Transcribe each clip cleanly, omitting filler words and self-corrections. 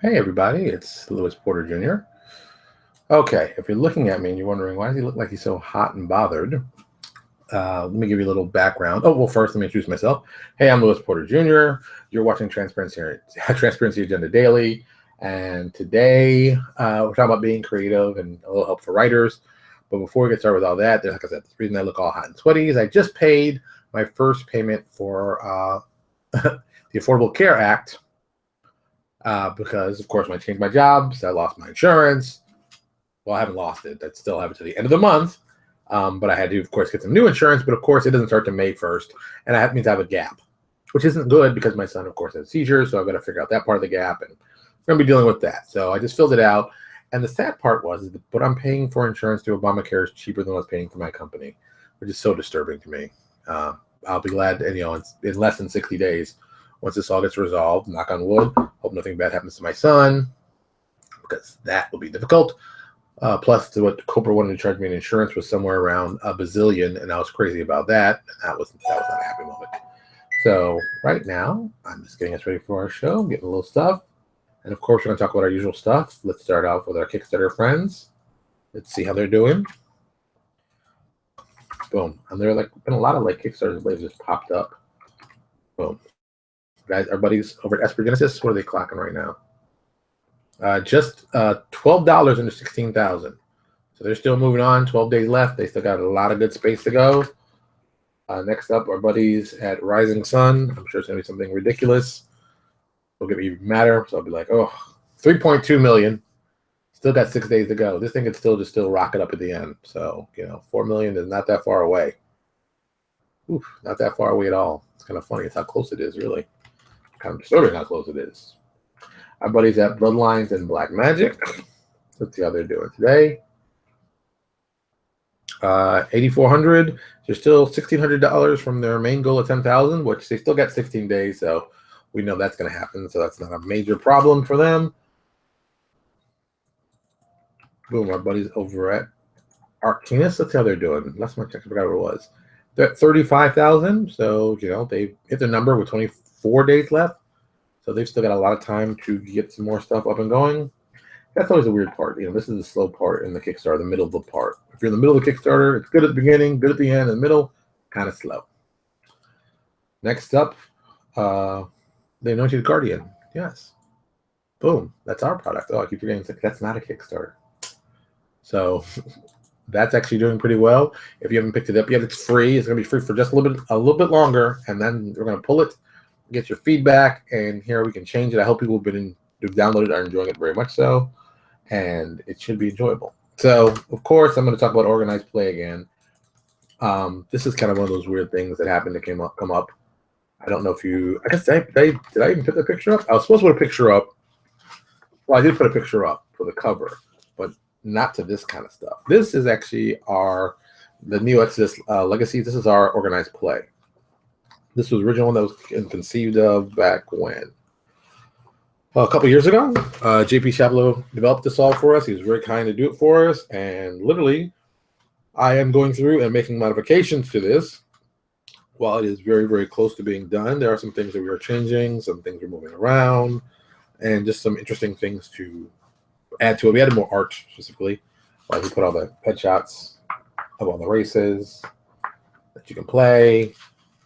Hey everybody, it's Lewis Porter Jr. Okay, if you're looking at me and you're wondering why does he look like he's so hot and bothered, let me give you a little background. Oh, well, first let me introduce myself. Hey, I'm Lewis Porter Jr. You're watching Transparency Agenda Daily, and today we're talking about being creative and a little help for writers. But before we get started with all that, like I said, the reason I look all hot and sweaty is I just paid my first payment for the Affordable Care Act. Because, of course, when I changed my jobs, I lost my insurance. Well, I haven't lost it. I still have it to the end of the month. But I had to, of course, get some new insurance. But, of course, it doesn't start to May 1st. And that means I have a gap, which isn't good because my son, of course, has seizures. So I've got to figure out that part of the gap. And we're going to be dealing with that. So I just filled it out. And the sad part was that what I'm paying for insurance through Obamacare is cheaper than what I was paying for my company, which is so disturbing to me. I'll be glad, and in less than 60 days, once this all gets resolved, knock on wood, hope nothing bad happens to my son, because that will be difficult. Plus, what Cobra wanted to charge me in insurance was somewhere around a bazillion, and I was crazy about that. And that was not a happy moment. So right now, I'm just getting us ready for our show, getting a little stuff. And of course, we're going to talk about our usual stuff. Let's start off with our Kickstarter friends. Let's see how they're doing. Boom. And there been a lot of Kickstarters that just popped up. Boom. Guys, our buddies over at Esper Genesis, what are they clocking right now? Just $12 under 16,000. So they're still moving on. 12 days left. They still got a lot of good space to go. Next up, our buddies at Rising Sun. I'm sure it's going to be something ridiculous. It'll get me even madder. So I'll be like, 3.2 million. Still got 6 days to go. This thing could still rocket up at the end. So, 4 million is not that far away. Oof, not that far away at all. It's kind of funny. It's how close it is, really. Kind of disturbing how close it is. Our buddies at Bloodlines and Black Magic. Let's see how they're doing today. 8,400. They're still $1,600 from their main goal of 10,000, which they still got 16 days, so we know that's going to happen. So that's not a major problem for them. Boom, our buddies over at Arcanus. Let's see how they're doing. Last time I checked, I forgot what it was. They're at 35,000. So they hit their number with 24 days left. So they've still got a lot of time to get some more stuff up and going. That's always a weird part. This is the slow part in the Kickstarter, the middle of the part. If you're in the middle of the Kickstarter, it's good at the beginning, good at the end, and the middle, kind of slow. Next up, the Anointed Guardian. Yes. Boom. That's our product. Oh, I keep forgetting. That's not a Kickstarter. So that's actually doing pretty well. If you haven't picked it up yet, it's free. It's going to be free for just a little bit longer, and then we're going to pull it, get your feedback, and here we can change it. I hope people who've downloaded are enjoying it very much so, and it should be enjoyable. So, of course, I'm going to talk about organized play again. This is kind of one of those weird things that happened to come up. I don't know if you. I guess did I even put the picture up? I was supposed to put a picture up. Well, I did put a picture up for the cover, but not to this kind of stuff. This is actually the Neo Exodus Legacy. This is our organized play. This was the original one that was conceived of back when? A couple years ago. JP Chablo developed this all for us. He was very kind to do it for us. And literally, I am going through and making modifications to this. While it is very, very close to being done, there are some things that we are changing, some things we're moving around, and just some interesting things to add to it. We added more art specifically. We put all the headshots of all the races that you can play.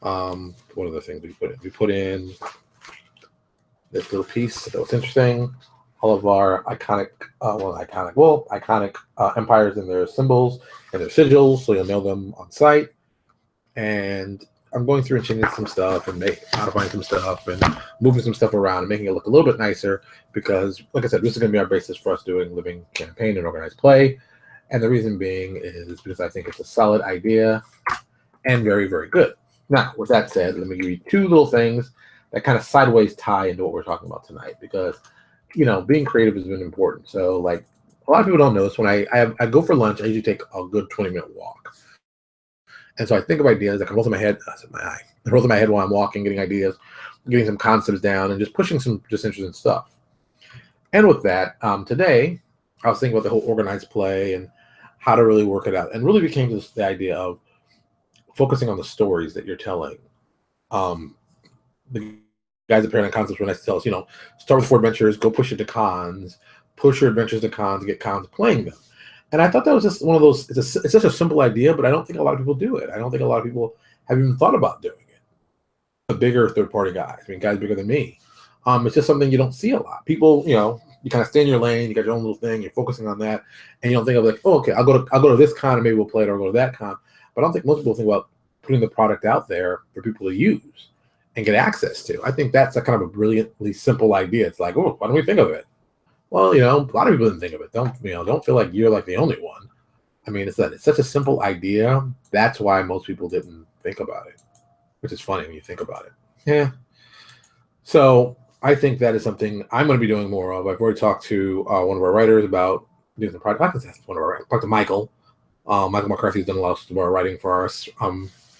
What are the things we put in? We put in this little piece that was interesting. All of our iconic empires and their symbols and their sigils, so you'll know them on site. And I'm going through and changing some stuff and modifying some stuff and moving some stuff around and making it look a little bit nicer because, like I said, this is going to be our basis for us doing living campaign and organized play. And the reason being is because I think it's a solid idea and very, very good. Now, with that said, let me give you two little things that kind of sideways tie into what we're talking about tonight because, being creative has been important. So, a lot of people don't know this. When I go for lunch, I usually take a good 20-minute walk. And so I think of ideas that can roll through my head. I roll through my head while I'm walking, getting ideas, getting some concepts down, and just pushing some just interesting stuff. And with that, today, I was thinking about the whole organized play and how to really work it out. And really became the idea of focusing on the stories that you're telling. The guys at Paradigm Concepts when I tell us, start with 4 adventures, go push it to cons, push your adventures to cons, get cons playing them. And I thought that was just one of those. It's such a simple idea, but I don't think a lot of people do it. I don't think a lot of people have even thought about doing it. The bigger third-party guys, guys bigger than me. It's just something you don't see a lot. People, you kind of stay in your lane. You got your own little thing. You're focusing on that, and you don't think of like, oh, okay, I'll go to this con and maybe we'll play it, or I'll go to that con. But I don't think most people think about putting the product out there for people to use and get access to. I think that's a kind of a brilliantly simple idea. It's like, oh, why don't we think of it? Well, a lot of people didn't think of it. Don't feel like you're like the only one. It's such a simple idea. That's why most people didn't think about it, which is funny when you think about it. Yeah. So I think that is something I'm going to be doing more of. I've already talked to one of our writers about doing the project. I can one of our writers. Talked to Michael. Michael McCarthy's done a lot of our writing for us.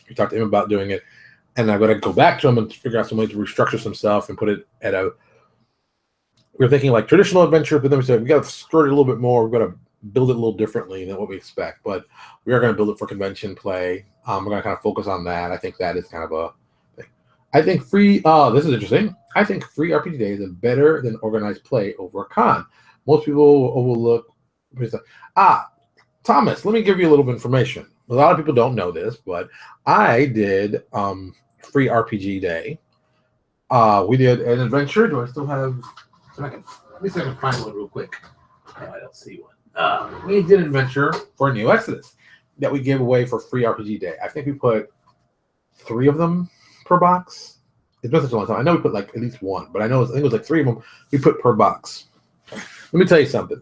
We talked to him about doing it, and I've got to go back to him and figure out some way to restructure some stuff and put it at a. We're thinking like traditional adventure, but then we said we got to skirt it a little bit more. We've got to build it a little differently than what we expect, but we are going to build it for convention play. We're going to kind of focus on that. I think that is kind of a thing. I think free. This is interesting. I think free RPG Day is better than organized play over a con. Most people overlook. Thomas, let me give you a little bit of information. A lot of people don't know this, but I did free RPG Day. We did an adventure. Do I still have? Let me see if I can find one real quick. Oh, I don't see one. We did an adventure for New Exodus that we gave away for free RPG Day. I think we put 3 of them per box. It's been such a long time. I know we put like at least 1, but I think it was like 3 of them we put per box. Let me tell you something.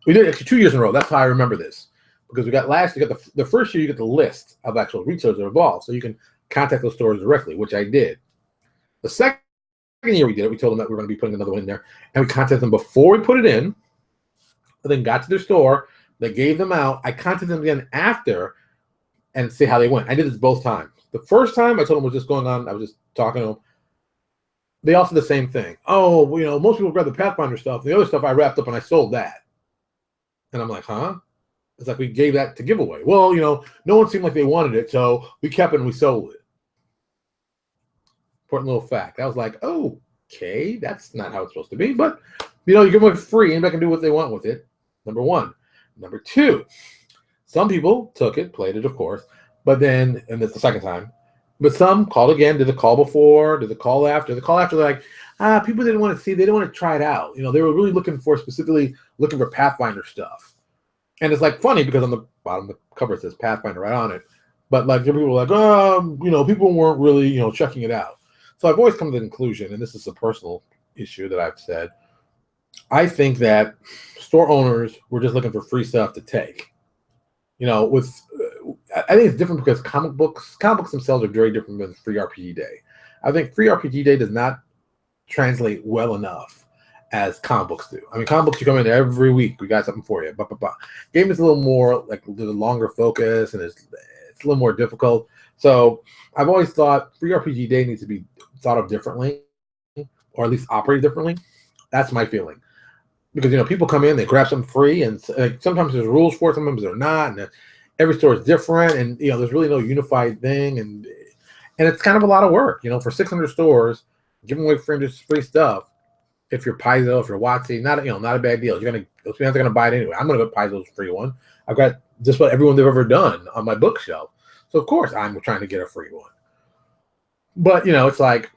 We did it actually 2 years in a row. That's how I remember this. Because we got the first year you get the list of actual retailers that are involved, so you can contact those stores directly, which I did. The second year we did it, we told them that we were going to be putting another one in there, and we contacted them before we put it in, and then got to their store, they gave them out. I contacted them again after and see how they went. I did this both times. The first time I told them was just going on, I was just talking to them. They all said the same thing. Oh, most people grab the Pathfinder stuff. The other stuff I wrapped up and I sold that. And I'm like, huh? It's like we gave that to giveaway. Well, no one seemed like they wanted it, so we kept it and we sold it. Important little fact. I was like, okay, that's not how it's supposed to be. But, you give them free. Anybody can do what they want with it. Number 1. Number 2, some people took it, played it, of course. But then, and that's the second time, but some called again, did the call before, did the call after. The call after, they're like, people didn't want to see, they didn't want to try it out. They were really specifically looking for Pathfinder stuff. And it's like funny because on the bottom of the cover it says Pathfinder right on it. But like people were like, people weren't really, checking it out. So I've always come to the conclusion, and this is a personal issue that I've said, I think that store owners were just looking for free stuff to take. I think it's different because comic books themselves are very different than free RPG Day. I think free RPG Day does not translate well enough as comic books do. Comic books, you come in every week, we got something for you. Game is a little more like a longer focus, and it's a little more difficult. So I've always thought free RPG Day needs to be thought of differently, or at least operated differently. That's my feeling. Because people come in, they grab something free, and sometimes there's rules for it, sometimes they're not, and every store is different, and there's really no unified thing, and it's kind of a lot of work. For 600 stores, giving away free stuff. If you're Paizo, if you're WotC, not a bad deal. Those fans are gonna buy it anyway. I'm gonna go Paizo's free one. I've got just about everyone they've ever done on my bookshelf, so of course I'm trying to get a free one. But it's like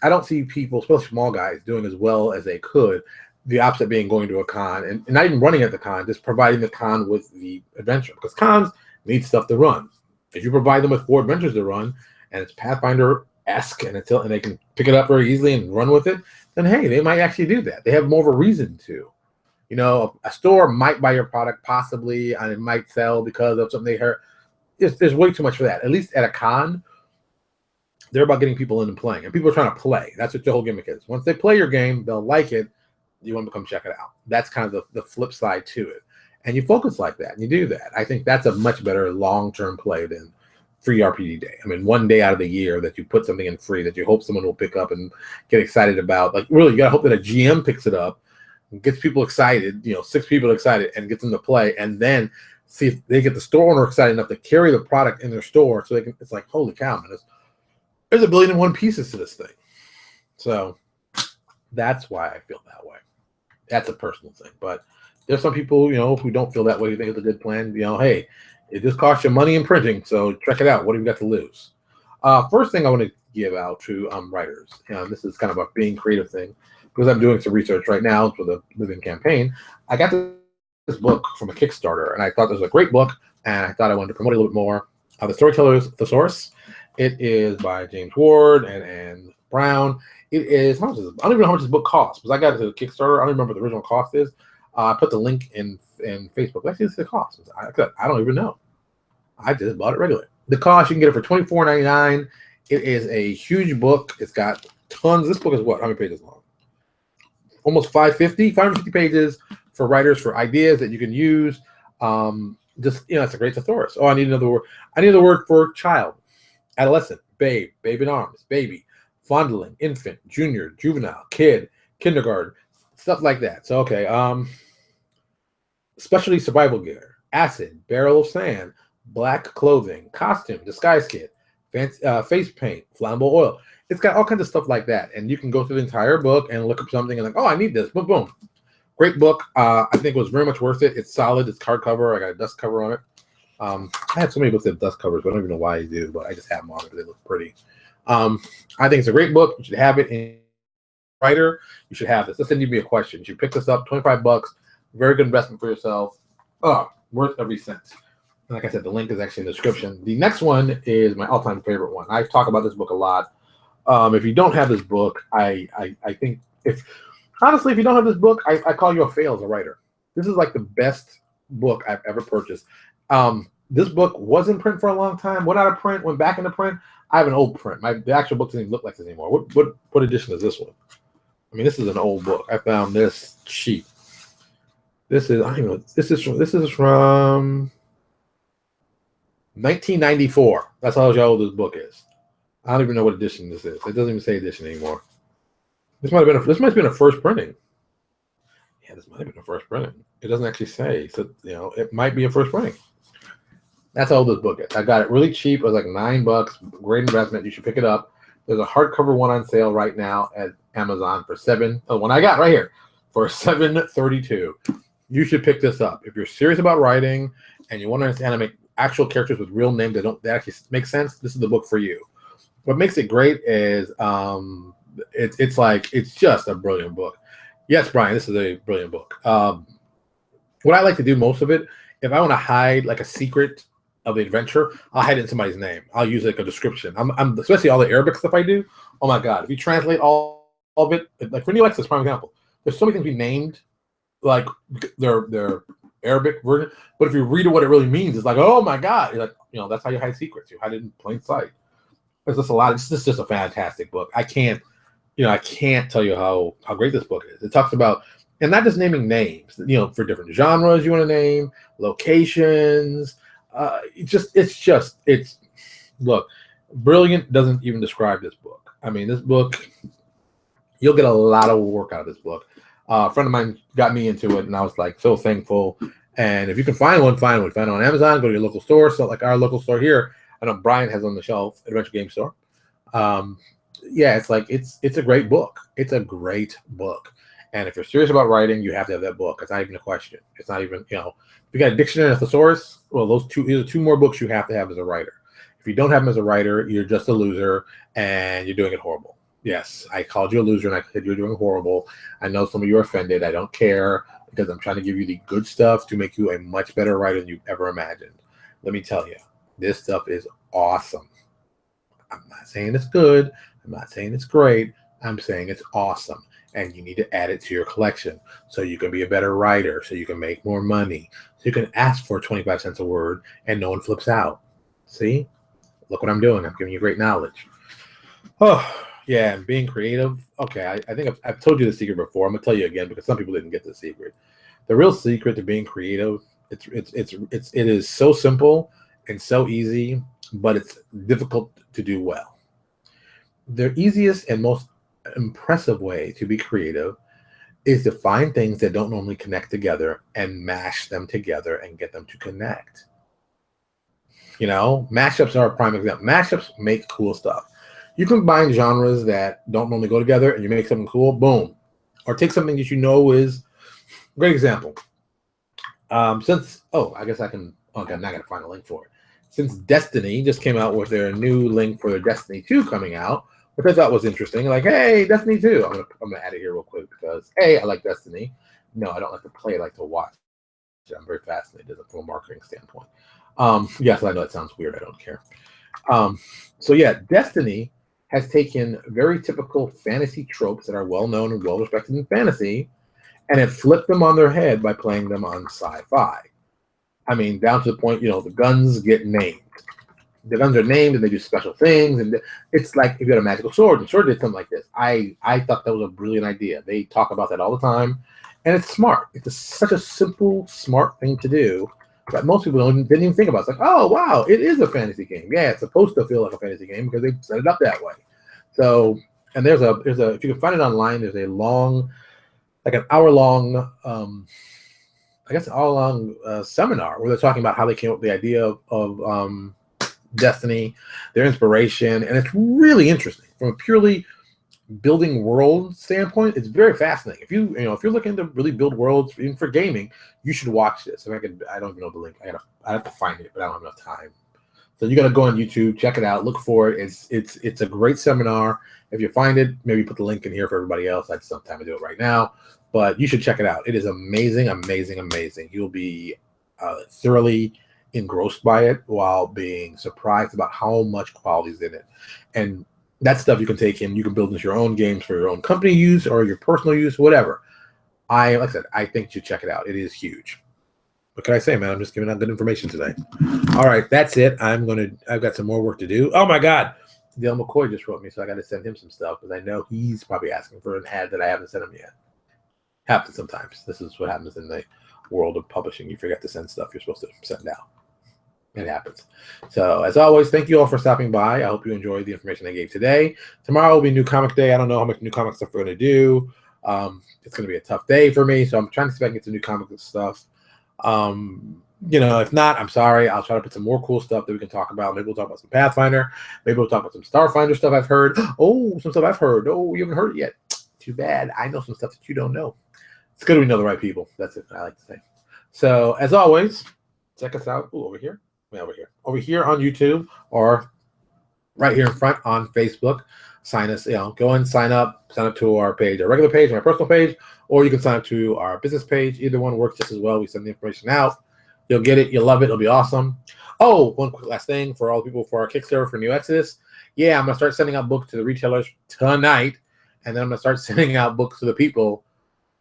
I don't see people, especially small guys, doing as well as they could. The opposite being going to a con and not even running at the con, just providing the con with the adventure, because cons need stuff to run. If you provide them with 4 adventures to run and it's Pathfinder-esque and they can pick it up very easily and run with it, then hey, they might actually do that. They have more of a reason to. A store might buy your product possibly, and it might sell because of something they heard. There's way too much for that. At least at a con, they're about getting people in and playing, and people are trying to play. That's what the whole gimmick is. Once they play your game, they'll like it. You want to come check it out. That's kind of the flip side to it. And you focus like that, and you do that. I think that's a much better long-term play than free RPG Day. One day out of the year that you put something in free that you hope someone will pick up and get excited about. Like, really, you got to hope that a GM picks it up, gets people excited, 6 people excited, and gets them to play, and then see if they get the store owner excited enough to carry the product in their store so they can. It's like, holy cow, man, there's 1,000,000,001 pieces to this thing. So That's why I feel that way. That's a personal thing. But there's some people, who don't feel that way, who think it's a good plan. Hey, it just costs you money in printing, so check it out. What have you got to lose? First thing I want to give out to writers, this is kind of a being creative thing, because I'm doing some research right now for the Living campaign. I got this book from a Kickstarter, and I thought this was a great book, and I thought I wanted to promote it a little bit more. The Storyteller's Thesaurus. It is by James Ward and Anne Brown. It is, how much is it? I don't even know how much this book costs, because I got it to the Kickstarter. I don't remember what the original cost is. I put the link in Facebook. Let's see what the cost is. I don't even know. I just bought it regularly. The cost, you can get it for $24.99. It is a huge book. It's got tons. This book is what? How many pages long? Almost 550 pages for writers, for ideas that you can use. It's a great thesaurus. Oh, I need another word. I need the word for child, adolescent, babe in arms, baby, fondling, infant, junior, juvenile, kid, kindergarten, stuff like that. So, okay. Specialty survival gear, acid, barrel of sand, black clothing, costume, disguise kit, face paint, flammable oil. It's got all kinds of stuff like that. And you can go through the entire book and look up something and I need this. Boom, boom. Great book. I think it was very much worth it. It's solid. It's hardcover. I got a dust cover on it. I have so many books that have dust covers, but I don't even know why I do, but I just have them on because they look pretty. I think it's a great book. You should have it in writer. You should have this. Let's send you me a question. You should pick this up. $25. Very good investment for yourself. Worth every cent. And like I said, the link is actually in the description. The next one is my all-time favorite one. I talk about this book a lot. If you don't have this book, I think if you don't have this book, I call you a fail as a writer. This is like the best book I've ever purchased. This book was in print for a long time. Went out of print, went back into print. I have an old print. The actual book doesn't even look like this anymore. What edition is this one? I mean, this is an old book. I found this cheap. This is from 1994. That's how old this book is. I don't even know what edition this is. It doesn't even say edition anymore. This might have been a first printing. Yeah, this might have been a first printing. It doesn't actually say. So it might be a first printing. That's how old this book is. I got it really cheap. It was like $9. Great investment. You should pick it up. There's a hardcover one on sale right now at Amazon for one I got right here for $7.32. You should pick this up if you're serious about writing and you want to understand how to make actual characters with real names that actually make sense. This is the book for you. What makes it great is it's just a brilliant book. Yes, Brian, this is a brilliant book. What I like to do most of it, if I want to hide like a secret of the adventure, I'll hide it in somebody's name. I'll use like a description. I'm especially all the Arabic stuff I do. Oh my God, if you translate all of it, like for New Alexis, prime example, there's so many things we named like their Arabic version, but if you read what it really means, it's like, oh my God, you're like, that's how you hide secrets. You hide it in plain sight. There's just a lot. It's just a fantastic book. I can't tell you how great this book is. It talks about, and not just naming names, for different genres you want to name, locations. Look, brilliant doesn't even describe this book. I mean, this book, you'll get a lot of work out of this book. A friend of mine got me into it, and I was like so thankful. And if you can find one, find it on Amazon. Go to your local store. So like our local store here, I know Brian has on the shelf, Adventure Game Store. It's a great book. It's a great book. And if you're serious about writing, you have to have that book. It's not even a question. It's not even, if you got a dictionary and a thesaurus, well, these are two more books you have to have as a writer. If you don't have them as a writer, you're just a loser and you're doing it horrible. Yes, I called you a loser and I said you're doing horrible. I know some of you are offended. I don't care because I'm trying to give you the good stuff to make you a much better writer than you've ever imagined. Let me tell you, this stuff is awesome. I'm not saying it's good. I'm not saying it's great. I'm saying it's awesome. And you need to add it to your collection so you can be a better writer, so you can make more money, so you can ask for 25 cents a word and no one flips out. See? Look what I'm doing. I'm giving you great knowledge. Oh, yeah, and being creative. Okay, I think I've told you the secret before. I'm going to tell you again because some people didn't get the secret. The real secret to being creative, it is so simple and so easy, but it's difficult to do well. The easiest and most impressive way to be creative is to find things that don't normally connect together and mash them together and get them to connect. Mashups are a prime example. Mashups make cool stuff. You combine genres that don't normally go together and you make something cool, boom, or take something that you know is great example. I guess I can. Okay, I'm not gonna find a link for it. Since Destiny just came out with their new link for their Destiny 2 coming out, which I thought was interesting. Like, hey, Destiny 2. I'm gonna add it here real quick because hey, I like Destiny. No, I don't like to play. I like to watch. I'm very fascinated from a marketing standpoint. Yes, I know it sounds weird. I don't care. So yeah, Destiny has taken very typical fantasy tropes that are well known and well respected in fantasy, and it flipped them on their head by playing them on sci-fi. I mean, down to the point, the guns get named. The guns are named, and they do special things, and it's like if you had a magical sword, and sword did something like this. I thought that was a brilliant idea. They talk about that all the time, and it's smart. It's such a simple, smart thing to do that most people didn't even think about. It's like, oh wow, it is a fantasy game. Yeah, it's supposed to feel like a fantasy game because they set it up that way. So, and there's a if you can find it online, there's a long, like an hour-long, I guess all-long seminar where they're talking about how they came up with the idea of Destiny, their inspiration, and it's really interesting from a purely building world standpoint. It's very fascinating. If you're looking to really build worlds even for gaming, you should watch this. If I don't even know the link. I have to find it, but I don't have enough time. So you got to go on YouTube, check it out, look for it. It's a great seminar. If you find it, maybe put the link in here for everybody else. I just don't have time to do it right now, but you should check it out. It is amazing, amazing, amazing. You'll be thoroughly engrossed by it while being surprised about how much quality is in it. And that stuff you can take in, you can build into your own games for your own company use or your personal use, whatever. Like I said, I think you should check it out. It is huge. What can I say, man? I'm just giving out good information today. All right, that's it. I've got some more work to do. Oh my God. Dale McCoy just wrote me, so I got to send him some stuff because I know he's probably asking for an ad that I haven't sent him yet. Happens sometimes. This is what happens in the world of publishing. You forget to send stuff you're supposed to send out. It happens. So, as always, thank you all for stopping by. I hope you enjoyed the information I gave today. Tomorrow will be New Comic Day. I don't know how much new comic stuff we're going to do. It's going to be a tough day for me, so I'm trying to see if I can get some new comic stuff. If not, I'm sorry. I'll try to put some more cool stuff that we can talk about. Maybe we'll talk about some Pathfinder. Maybe we'll talk about some Starfinder stuff I've heard. Oh, some stuff I've heard. Oh, you haven't heard it yet. Too bad. I know some stuff that you don't know. It's good we know the right people. That's it. I like to say. So, as always, check us out. Ooh, over here. Over here on YouTube or right here in front on Facebook. Sign us, go and sign up to our page, our regular page, my personal page, or you can sign up to our business page. Either one works just as well. We send the information out. You'll get it. You'll love it. It'll be awesome. Oh, one quick last thing for all the people for our Kickstarter for New Exodus. Yeah, I'm going to start sending out books to the retailers tonight, and then I'm going to start sending out books to the people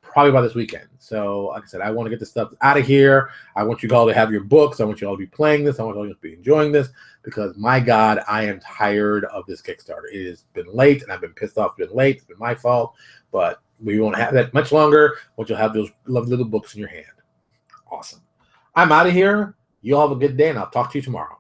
probably by this weekend. So, like I said, I want to get this stuff out of here. I want you all to have your books. I want you all to be playing this. I want you all to be enjoying this because, my God, I am tired of this Kickstarter. It has been late, and I've been pissed off. It's been late. It's been my fault, but we won't have that much longer. Once you'll have those lovely little books in your hand. Awesome. I'm out of here. You all have a good day, and I'll talk to you tomorrow.